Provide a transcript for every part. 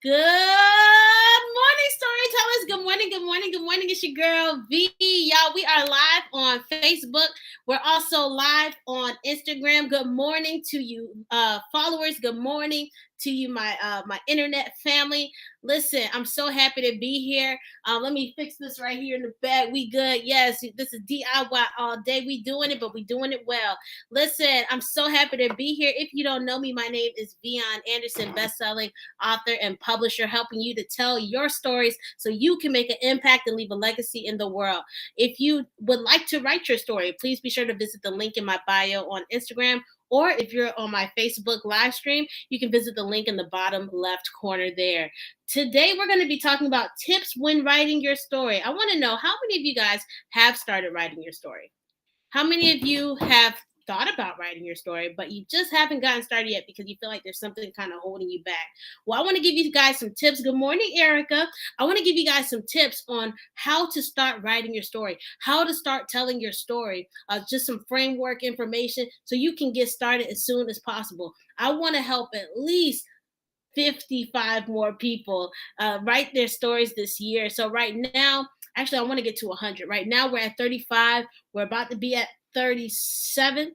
Good morning, storytellers. Good morning, good morning, good morning. It's your girl V. Y'all, we are live on Facebook. We're also live on Instagram. Good morning to you, followers. Good morning to you, my internet family. Listen, I'm so happy to be here. Let me fix this right here in the back. We good? Yes, this is DIY all day. We doing it, but we doing it well. Listen, I'm so happy to be here. If you don't know me, my name is Vion Anderson, bestselling author and publisher, helping you to tell your stories so you can make an impact and leave a legacy in the world. If you would like to write your story, please be sure to visit the link in my bio on Instagram. Or if you're on my Facebook live stream, you can visit the link in the bottom left corner there. Today, we're going to be talking about tips when writing your story. I want to know how many of you guys have started writing your story? How many of you have thought about writing your story, but you just haven't gotten started yet because you feel like there's something kind of holding you back? Well, I want to give you guys some tips. Good morning, Erica. I want to give you guys some tips on how to start writing your story, how to start telling your story, just some framework information so you can get started as soon as possible. I want to help at least 55 more people write their stories this year. So right now, actually, I want to get to 100. Right now, we're at 35. We're about to be at 37.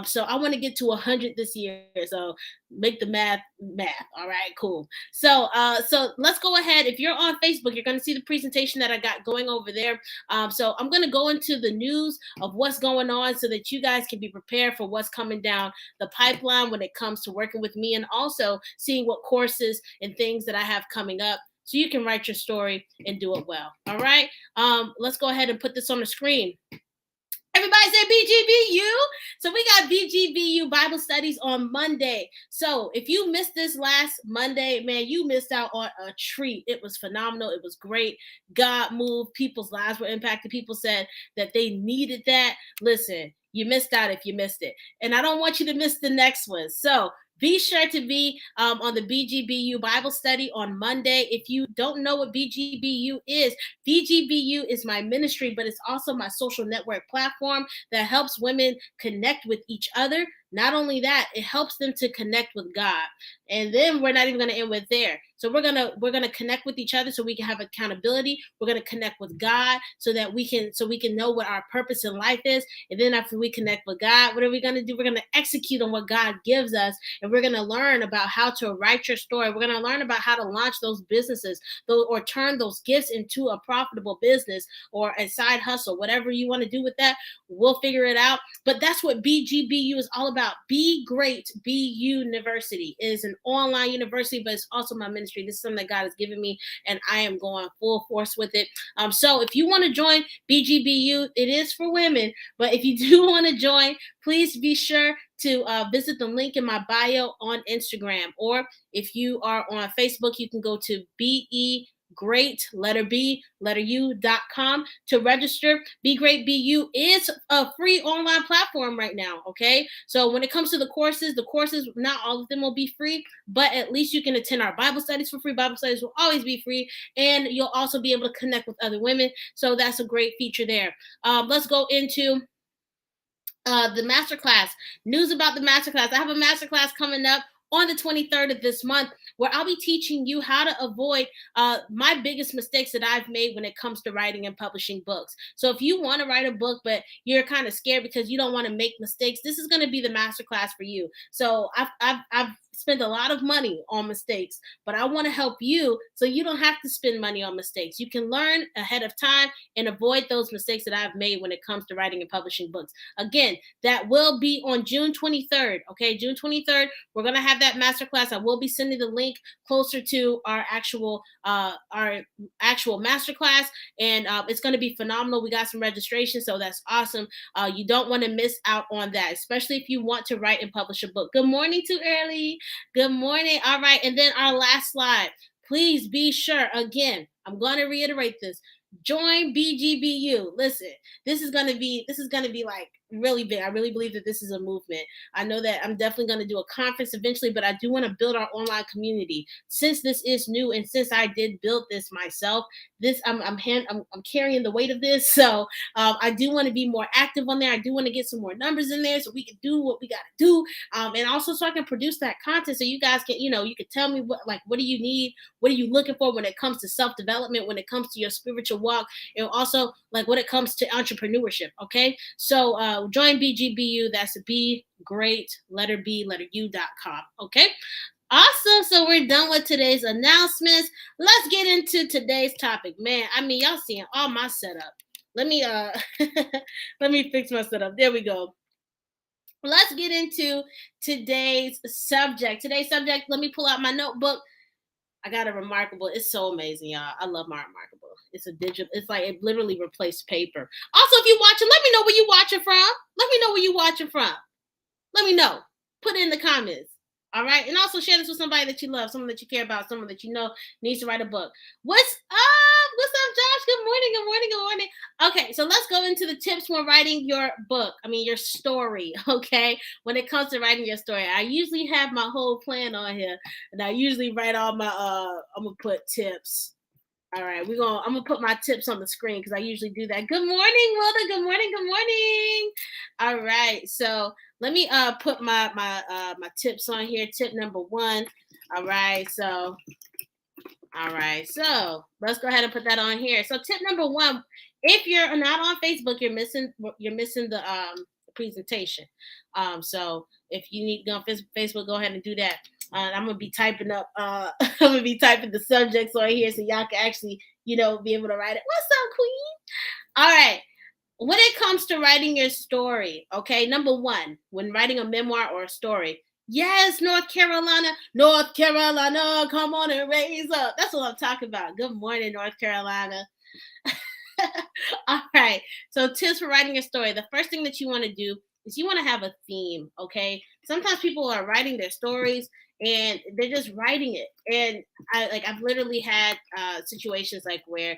So I want to get to 100 this year. So make the math. All right, cool. So let's go ahead. If you're on Facebook, you're going to see the presentation that I got going over there. So I'm going to go into the news of what's going on so that you guys can be prepared for what's coming down the pipeline when it comes to working with me, and also seeing what courses and things that I have coming up so you can write your story and do it well. All right. Let's go ahead and put this on the screen. Everybody say BGBU. So we got BGBU Bible studies on Monday. So if you missed this last Monday, man, you missed out on a treat. It was phenomenal. It was great. God moved. People's lives were impacted. People said that they needed that. Listen, you missed out if you missed it. And I don't want you to miss the next one. So be sure to be on the BGBU Bible study on Monday. If you don't know what BGBU is, BGBU is my ministry, but it's also my social network platform that helps women connect with each other. Not only that, it helps them to connect with God. And then we're not even going to end with there. So we're gonna connect with each other so we can have accountability. We're gonna connect with God so that we can know what our purpose in life is. And then after we connect with God, what are we gonna do? We're gonna execute on what God gives us, and we're gonna learn about how to write your story. We're gonna learn about how to launch those businesses, or turn those gifts into a profitable business or a side hustle. Whatever you want to do with that, we'll figure it out. But that's what BGBU is all about. Be Great Be University. It is an online university, but it's also my ministry. This is something that God has given me, and I am going full force with it. So if you want to join BGBU, it is for women, but if you do want to join, please be sure to visit the link in my bio on Instagram. Or if you are on Facebook, you can go to Great, letter B, letter U.com to register. Be Great BU is a free online platform right now. Okay. So when it comes to the courses, not all of them will be free, but at least you can attend our Bible studies for free. Bible studies will always be free. And you'll also be able to connect with other women. So that's a great feature there. Let's go into the masterclass. News about the masterclass. I have a masterclass coming up on the 23rd of this month, where I'll be teaching you how to avoid my biggest mistakes that I've made when it comes to writing and publishing books. So if you want to write a book, but you're kind of scared because you don't want to make mistakes, this is going to be the masterclass for you. So I've spent a lot of money on mistakes, but I want to help you so you don't have to spend money on mistakes. You can learn ahead of time and avoid those mistakes that I've made when it comes to writing and publishing books. Again, that will be on June 23rd. Okay, June 23rd, we're going to have that masterclass. I will be sending the link closer to our actual masterclass, and it's going to be phenomenal. We got some registration, so that's awesome. You don't want to miss out on that, especially if you want to write and publish a book. Good morning to Early. Good morning. All right, and then our last slide. Please be sure, again, I'm going to reiterate this. Join BGBU. Listen, this is going to be like really big. I really believe that this is a movement. I know that I'm definitely going to do a conference eventually, but I do want to build our online community. Since this is new and since I did build this myself, this I'm carrying the weight of this. So I do want to be more active on there. I do want to get some more numbers in there so we can do what we got to do. And also so I can produce that content so you guys can, you can tell me what do you need? What are you looking for when it comes to self-development, when it comes to your spiritual walk, and also like when it comes to entrepreneurship. Okay. So join BGBU. That's Be Great, letter B, letter U.com. Okay. Awesome. So we're done with today's announcements. Let's get into today's topic. Man, I mean, y'all seeing all my setup. Let me let me fix my setup. There we go. Let's get into today's subject. Today's subject, let me pull out my notebook. I got a Remarkable. It's so amazing, y'all. I love my Remarkable. It's a digital. It's like it literally replaced paper. Also, if you're watching, let me know where you're watching from. Let me know where you're watching from. Let me know. Put it in the comments. All right. And also share this with somebody that you love, someone that you care about, someone that you know needs to write a book. What's up? What's up, Josh? Good morning. Good morning. Good morning. Okay. So let's go into the tips when writing your book. I mean, your story. Okay. When it comes to writing your story, I usually have my whole plan on here and I usually write all my, I'm going to put tips. All right, I'm gonna put my tips on the screen because I usually do that. Good morning, Wilda. Good morning. Good morning. All right, so let me put my tips on here. Tip number 1. All right, so let's go ahead and put that on here. So tip number 1: if you're not on Facebook, you're missing the presentation. So if you need to go on Facebook, go ahead and do that. I'm gonna be typing up. I'm gonna be typing the subjects on here so y'all can actually, be able to write it. What's up, Queen? All right. When it comes to writing your story, okay. Number 1, when writing a memoir or a story, yes, North Carolina, come on and raise up. That's what I'm talking about. Good morning, North Carolina. All right. So tips for writing a story. The first thing that you want to do is you want to have a theme. Okay. Sometimes people are writing their stories and they're just writing it. And I've literally had situations like where,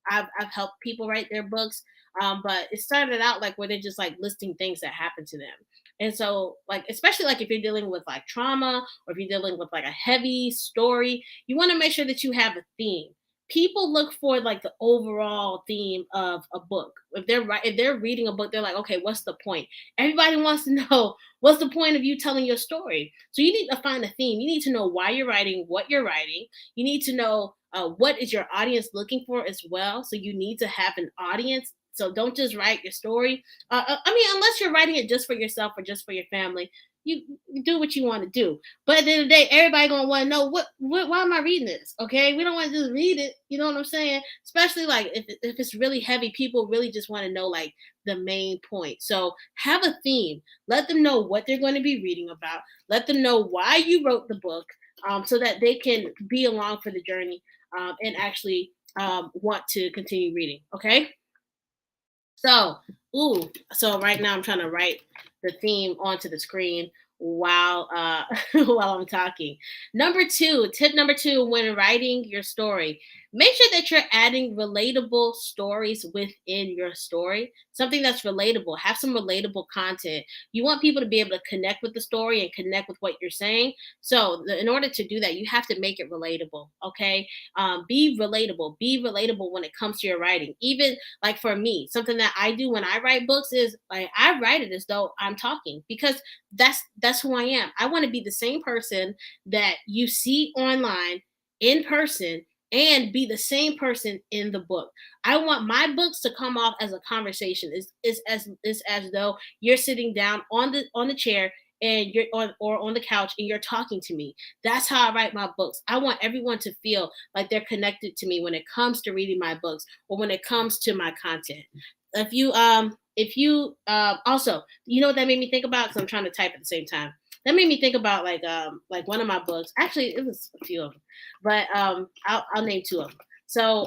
I've helped people write their books. But it started out like where they're just like listing things that happened to them. And so, like, especially like if you're dealing with like trauma or if you're dealing with like a heavy story, you want to make sure that you have a theme. People look for like the overall theme of a book. If they're reading a book, they're like, okay, what's the point? Everybody wants to know what's the point of you telling your story. So you need to find a theme. You need to know why you're writing, what you're writing. You need to know what is your audience looking for as well. So you need to have an audience. So don't just write your story. Unless you're writing it just for yourself or just for your family, you do what you want to do. But at the end of the day, everybody gonna want to know why am I reading this? Okay, we don't want to just read it. You know what I'm saying? Especially like if it's really heavy, people really just want to know like the main point. So have a theme. Let them know what they're going to be reading about. Let them know why you wrote the book, so that they can be along for the journey and actually want to continue reading. Okay. So right now I'm trying to write the theme onto the screen while while I'm talking. Tip number 2, when writing your story, make sure that you're adding relatable stories within your story. Something that's relatable. Have some relatable content. You want people to be able to connect with the story and connect with what you're saying. So in order to do that, you have to make it relatable. Okay. Be relatable. Be relatable when it comes to your writing. Even like for me, something that I do when I write books is like I write it as though I'm talking, because that's who I am. I want to be the same person that you see online in person and be the same person in the book. I want my books to come off as a conversation. It's as though you're sitting down on the chair and you're on the couch and you're talking to me. That's how I write my books. I want everyone to feel like they're connected to me when it comes to reading my books or when it comes to my content. If you also, you know what that made me think about? Because I'm trying to type at the same time. That made me think about like one of my books. Actually, it was a few of them, but I'll name 2 of them. So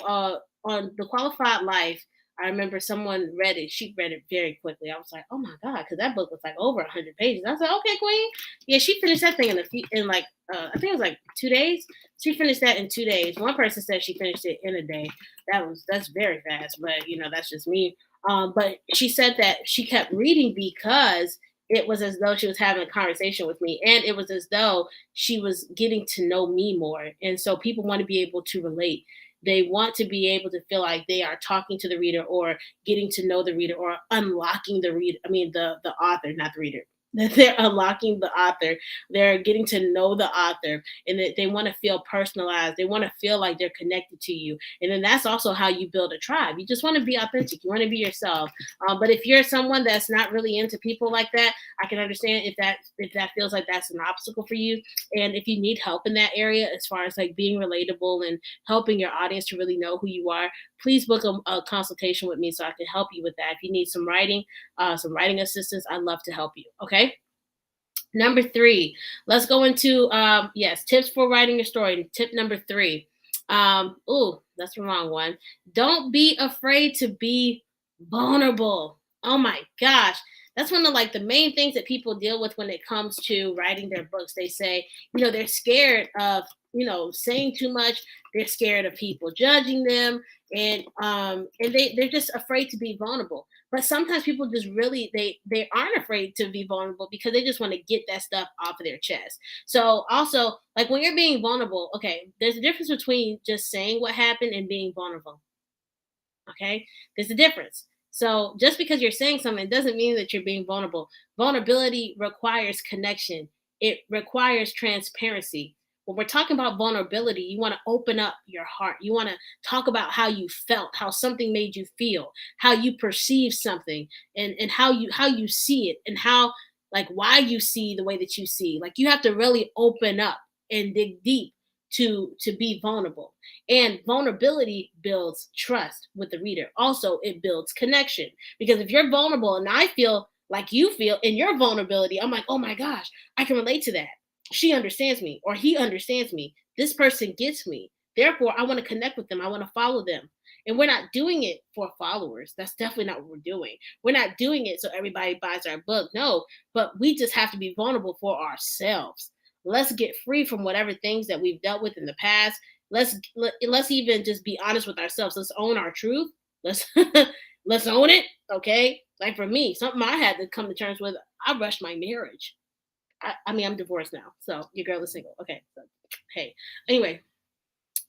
on The Qualified Life, I remember someone read it. She read it very quickly. I was like, oh my God, because that book was like over 100 pages. I was like, okay, Queen. Yeah, she finished that thing in I think it was like 2 days. She finished that in 2 days. One person said she finished it in a day. That's very fast, but that's just me. But she said that she kept reading because it was as though she was having a conversation with me, and it was as though she was getting to know me more. And so people want to be able to relate. They want to be able to feel like they are talking to the reader, or getting to know the reader, or unlocking the reader. I mean, the author, not the reader. That they're unlocking the author. They're getting to know the author, and that they want to feel personalized. They want to feel like they're connected to you. And then that's also how you build a tribe. You just want to be authentic. You want to be yourself. But if you're someone that's not really into people like that, I can understand if that feels like that's an obstacle for you. And if you need help in that area, as far as like being relatable and helping your audience to really know who you are, please book a consultation with me so I can help you with that. If you need some writing assistance, I'd love to help you. Okay. Number three, let's go into yes, tips for writing your story. Tip number three. That's the wrong one. Don't be afraid to be vulnerable. Oh my gosh. That's one of like the main things that people deal with when it comes to writing their books. They say, they're scared of, saying too much. They're scared of people judging them, and they're just afraid to be vulnerable. But sometimes people just really they aren't afraid to be vulnerable because they just want to get that stuff off of their chest. So also, like when you're being vulnerable, okay, there's a difference between just saying what happened and being vulnerable. Okay, there's a difference. So just because you're saying something doesn't mean that you're being vulnerable. Vulnerability requires connection. It requires transparency. When we're talking about vulnerability, you want to open up your heart. You want to talk about how you felt, how something made you feel, how you perceive something, and how you see it, and how, like, why you see the way that you see. Like, you have to really open up and dig deep to be vulnerable. And vulnerability builds trust with the reader. Also, it builds connection, because if you're vulnerable and I feel like you feel in your vulnerability, I'm like, oh my gosh, I can relate to that. She understands me, or he understands me. This person gets me. Therefore, I want to connect with them. I want to follow them. And we're not doing it for followers. That's definitely not what we're doing. We're not doing it so everybody buys our book. No, but we just have to be vulnerable for ourselves. Let's get free from whatever things that we've dealt with in the past. Let's even just be honest with ourselves. Let's own our truth. Let's let's own it. Okay. Like for me, something I had to come to terms with. I rushed my marriage. I mean, I'm divorced now, so your girl is single. Okay. So, hey. Anyway,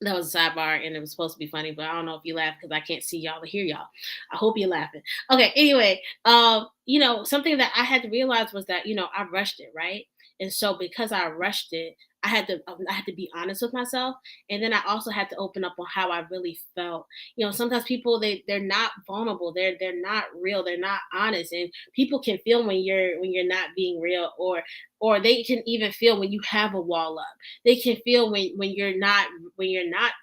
that was a sidebar, and it was supposed to be funny, but I don't know if you laugh because I can't see y'all or hear y'all. I hope you're laughing. Okay, anyway, something that I had to realize was that, I rushed it, right? And so because I rushed it, I had to be honest with myself, and then I also had to open up on how I really felt. Sometimes people they're not vulnerable, they're not real, they're not honest, and people can feel when you're not being real, or they can even feel when you have a wall up. They can feel when you're not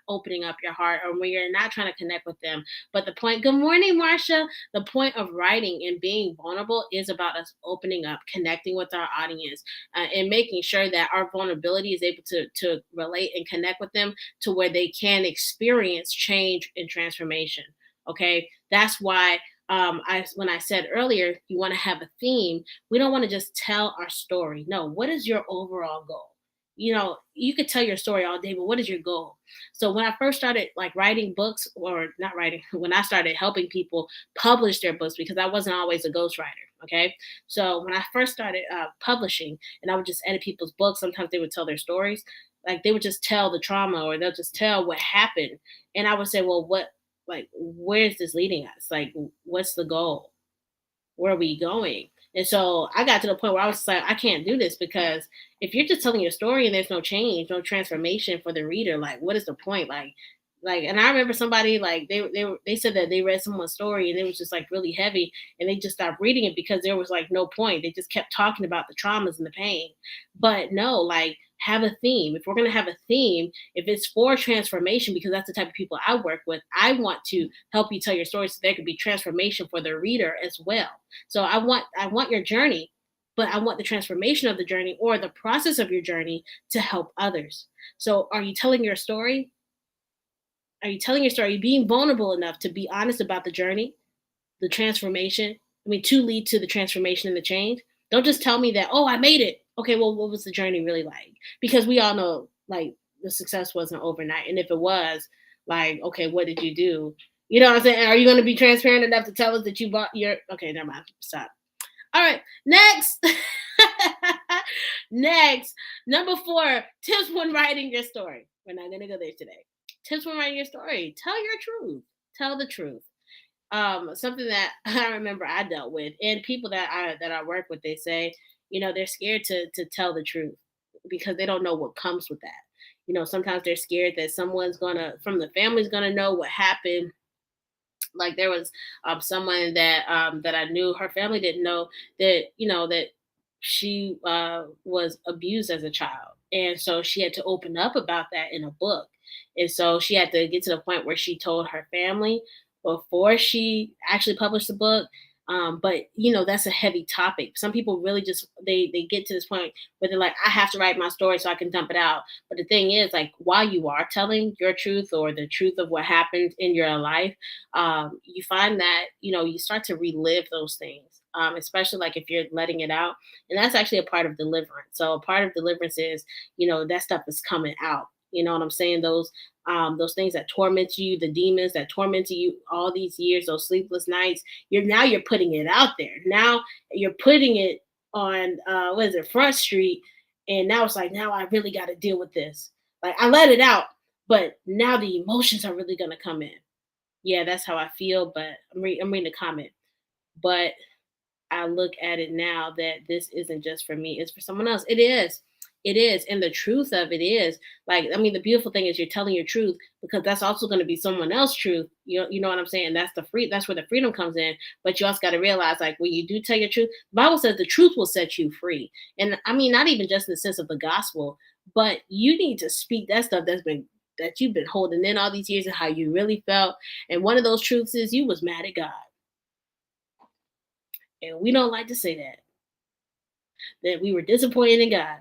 opening up your heart, or when you're not trying to connect with them. But the point, good morning, Marcia. The point of writing and being vulnerable is about us opening up, connecting with our audience, and making sure that our vulnerability is able to relate and connect with them to where they can experience change and transformation. Okay, that's why when I said earlier, you want to have a theme. We don't want to just tell our story. No, what is your overall goal? You could tell your story all day, but what is your goal? So when I first started like writing books, or not writing, when I started helping people publish their books, because I wasn't always a ghostwriter. Okay. So when I first started publishing, and I would just edit people's books, sometimes they would tell their stories. Like they would just tell the trauma, or they'll just tell what happened. And I would say, well, where is this leading us? Like, what's the goal? Where are we going? And so I got to the point where I was like, I can't do this, because if you're just telling your story and there's no change, no transformation for the reader, like what is the point? And I remember somebody, like they said that they read someone's story and it was just like really heavy, and they just stopped reading it because there was like no point. They just kept talking about the traumas and the pain. But no, like, have a theme. If we're going to have a theme, if it's for transformation, because that's the type of people I work with, I want to help you tell your story so there could be transformation for the reader as well. So I want your journey, but I want the transformation of the journey, or the process of your journey, to help others. So are you telling your story? Are you telling your story? Are you being vulnerable enough to be honest about the journey, the transformation? I mean, to lead to the transformation and the change. Don't just tell me that, oh, I made it. Okay, well, what was the journey really like? Because we all know, like, the success wasn't overnight. And if it was, like, okay, what did you do? You know what I'm saying? Are you going to be transparent enough to tell us that you bought your? Okay, never mind. Stop. All right, next. Next, number 4, tips when writing your story. We're not gonna go there today. Tips when writing your story. Tell your truth. Tell the truth. Something that I remember I dealt with, and people that I work with, they say, they're scared to tell the truth because they don't know what comes with that. Sometimes they're scared that someone's gonna from the family's gonna know what happened. Like there was someone that I knew, her family didn't know that she was abused as a child, and so she had to open up about that in a book, and so she had to get to the point where she told her family before she actually published the book. But that's a heavy topic. Some people really just they get to this point where they're like, I have to write my story so I can dump it out. But the thing is, like, while you are telling your truth or the truth of what happened in your life, you find that you start to relive those things, especially like if you're letting it out, and that's actually a part of deliverance. So a part of deliverance is that stuff is coming out. You know what I'm saying? Those things that torment you, the demons that tormented you all these years, those sleepless nights. You're putting it out there. Now you're putting it on what is it, Front Street, and now it's like, now I really got to deal with this. Like, I let it out, but now the emotions are really gonna come in. Yeah, that's how I feel. But I'm reading the comment. But I look at it now that this isn't just for me, it's for someone else. It is. It is. And the truth of it is, like, I mean, the beautiful thing is you're telling your truth because that's also going to be someone else's truth. You know what I'm saying? That's where the freedom comes in. But you also got to realize, like, when you do tell your truth, the Bible says the truth will set you free. And I mean, not even just in the sense of the gospel, but you need to speak that stuff that you've been holding in all these years and how you really felt. And one of those truths is you was mad at God. And we don't like to say that we were disappointed in God.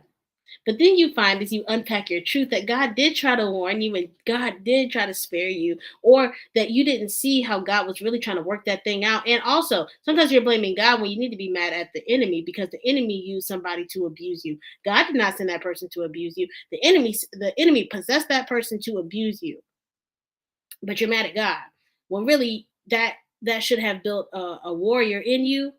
But then you find as you unpack your truth that God did try to warn you and God did try to spare you, or that you didn't see how God was really trying to work that thing out. And also, sometimes you're blaming God when you need to be mad at the enemy because the enemy used somebody to abuse you. God did not send that person to abuse you. The enemy possessed that person to abuse you, but you're mad at God. Well, really, that should have built a warrior in you,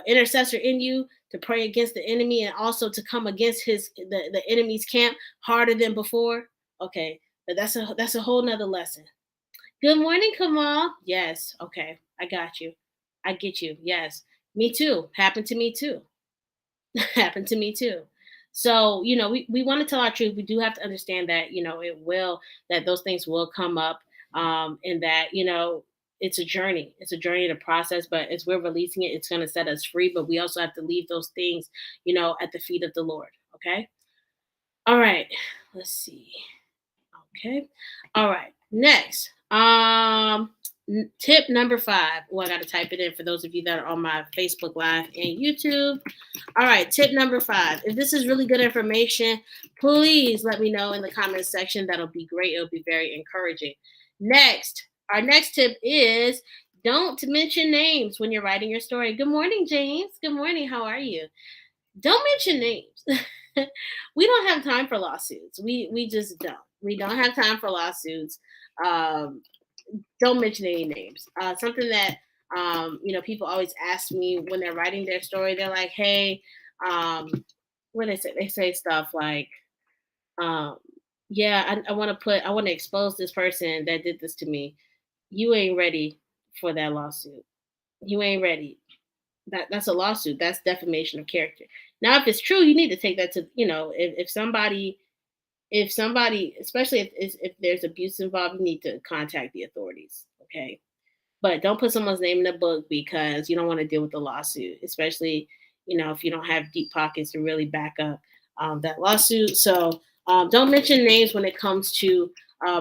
intercessor in you to pray against the enemy and also to come against the enemy's camp harder than before. Okay, but that's a whole nother lesson. Good morning, Kamal. Yes, okay, I got you. I get you. Yes, me too. Happened to me too. Happened to me too. So, we want to tell our truth. We do have to understand that, that those things will come up. And that, it's a journey. It's a journey to process, but as we're releasing it, it's going to set us free. But we also have to leave those things, at the feet of the Lord. Okay. All right. Let's see. Okay. All right. Next. Tip number 5. Well, I got to type it in for those of you that are on my Facebook Live and YouTube. All right, tip number 5. If this is really good information, please let me know in the comments section. That'll be great. It'll be very encouraging. Next, our next tip is don't mention names when you're writing your story. Good morning, James. Good morning. How are you? Don't mention names. We don't have time for lawsuits. We just don't. We don't have time for lawsuits. Um, don't mention any names. Something that people always ask me when they're writing their story. They're like, "Hey, um, what they say? They say stuff like, um, yeah, I want to expose this person that did this to me. You ain't ready for that lawsuit. You ain't ready. That's a lawsuit. That's defamation of character. Now, if it's true, you need to take that to if somebody, especially if there's abuse involved, you need to contact the authorities. Okay, but don't put someone's name in the book because you don't want to deal with the lawsuit, especially if you don't have deep pockets to really back up that lawsuit. So don't mention names when it comes to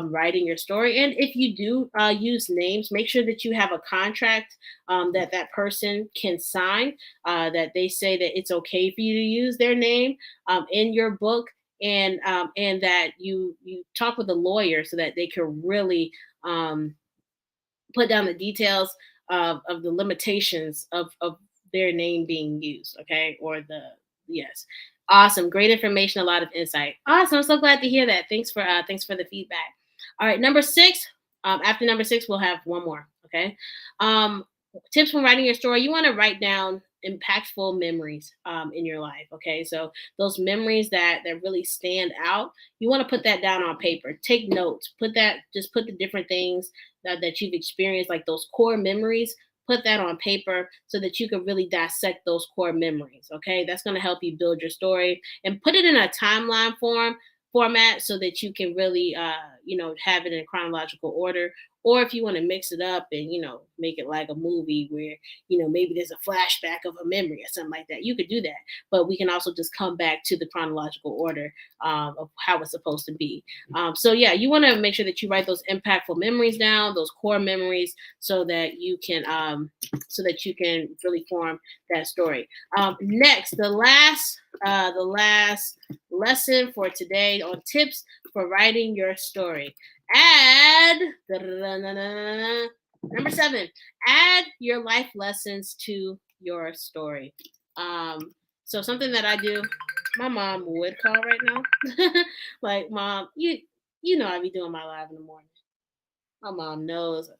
writing your story. And if you do use names, make sure that you have a contract that person can sign, that they say that it's okay for you to use their name in your book, and that you talk with a lawyer so that they can really put down the details of the limitations of their name being used. Okay. Or yes. Awesome. Great information. A lot of insight. Awesome. I'm so glad to hear that. Thanks for the feedback. All right. Number 6, After number 6, we'll have one more. Okay. Um, Tips when writing your story. You want to write down impactful memories in your life. Okay. So those memories that really stand out, you want to put that down on paper. Take notes. Just put the different things that you've experienced, like those core memories. Put that on paper so that you can really dissect those core memories. Okay. That's going to help you build your story and put it in a timeline format so that you can really have it in chronological order, or if you want to mix it up and make it like a movie where maybe there's a flashback of a memory or something like that, you could do that. But we can also just come back to the chronological order of how it's supposed to be. So yeah, you want to make sure that you write those impactful memories down, those core memories, so that you can really form that story. Next, the last lesson for today on tips for writing your story. Add number 7. Add your life lessons to your story. So something that I do, my mom would call right now. Like, mom, you know I be doing my live in the morning. My mom knows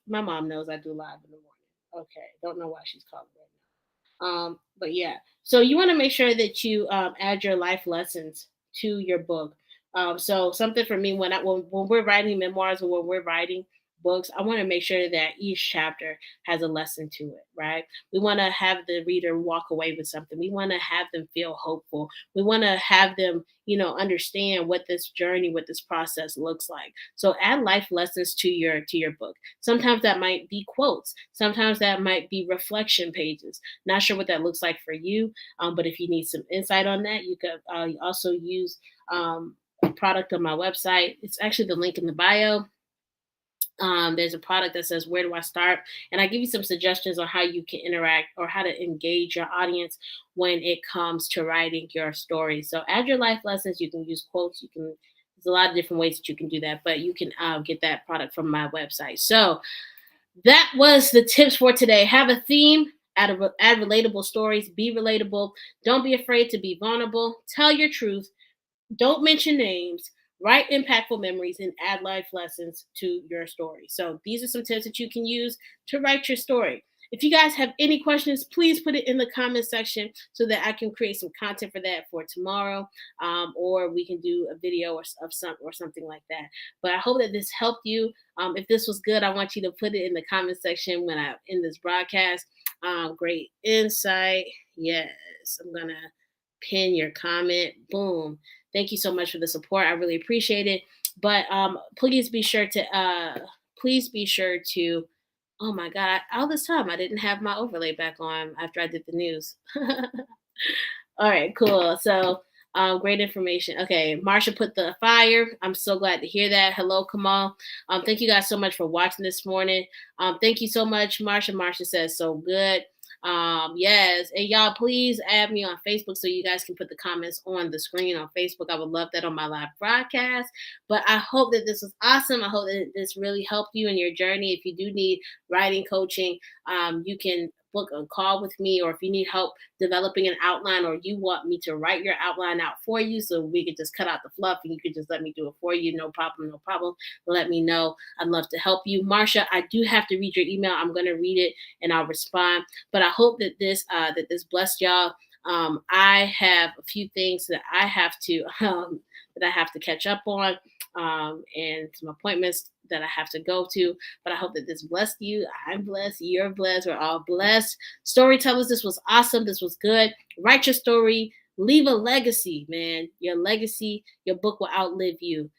I do live in the morning. Okay. Don't know why she's calling right now. But yeah, so you want to make sure that you add your life lessons to your book. So something for me when we're writing memoirs or when we're writing books, I want to make sure that each chapter has a lesson to it, right? We want to have the reader walk away with something. We want to have them feel hopeful. We want to have them, understand what this journey, what this process looks like. So add life lessons to your book. Sometimes that might be quotes. Sometimes that might be reflection pages. Not sure what that looks like for you, but if you need some insight on that, you could also use a product on my website. It's actually the link in the bio. There's a product that says, "Where do I start?" And I give you some suggestions on how you can interact or how to engage your audience when it comes to writing your story. So add your life lessons. You can use quotes. There's a lot of different ways that you can do that, but you can get that product from my website. So that was the tips for today. Have a theme. Add relatable stories. Be relatable. Don't be afraid to be vulnerable. Tell your truth. Don't mention names. Write impactful memories and add life lessons to your story. So these are some tips that you can use to write your story. If you guys have any questions, please put it in the comment section so that I can create some content for that for tomorrow, or we can do a video or something like that. But I hope that this helped you. If this was good, I want you to put it in the comment section when I end this broadcast. Great insight. Yes, I'm gonna pin your comment. Boom. Thank you so much for the support. I really appreciate it. But please be sure to oh my god, all this time I didn't have my overlay back on after I did the news. All right, cool. So, great information. Okay, Marsha put the fire. I'm so glad to hear that. Hello, Kamal. Thank you guys so much for watching this morning. Thank you so much, Marsha. Marsha says so good. Yes, and y'all please add me on Facebook so you guys can put the comments on the screen on Facebook. I would love that on my live broadcast. But I hope that this was awesome. I hope that this really helped you in your journey. If you do need writing coaching, you can book a call with me, or if you need help developing an outline, or you want me to write your outline out for you so we could just cut out the fluff and you could just let me do it for you, no problem, no problem. Let me know. I'd love to help you. Marsha, I do have to read your email. I'm going to read it and I'll respond. But I hope that this blessed y'all. I have a few things that I have to catch up on, and some appointments that I have to go to. But I hope that this blessed you. I'm blessed. You're blessed. We're all blessed. Storytellers, this was awesome. This was good. Write your story. Leave a legacy, man. Your legacy, your book will outlive you.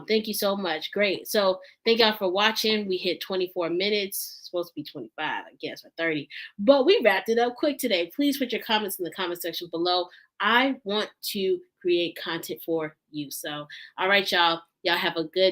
Thank you so much. Great. So thank y'all for watching. We hit 24 minutes. It's supposed to be 25, I guess, or 30. But we wrapped it up quick today. Please put your comments in the comment section below. I want to create content for you. So, all right, y'all. Y'all have a good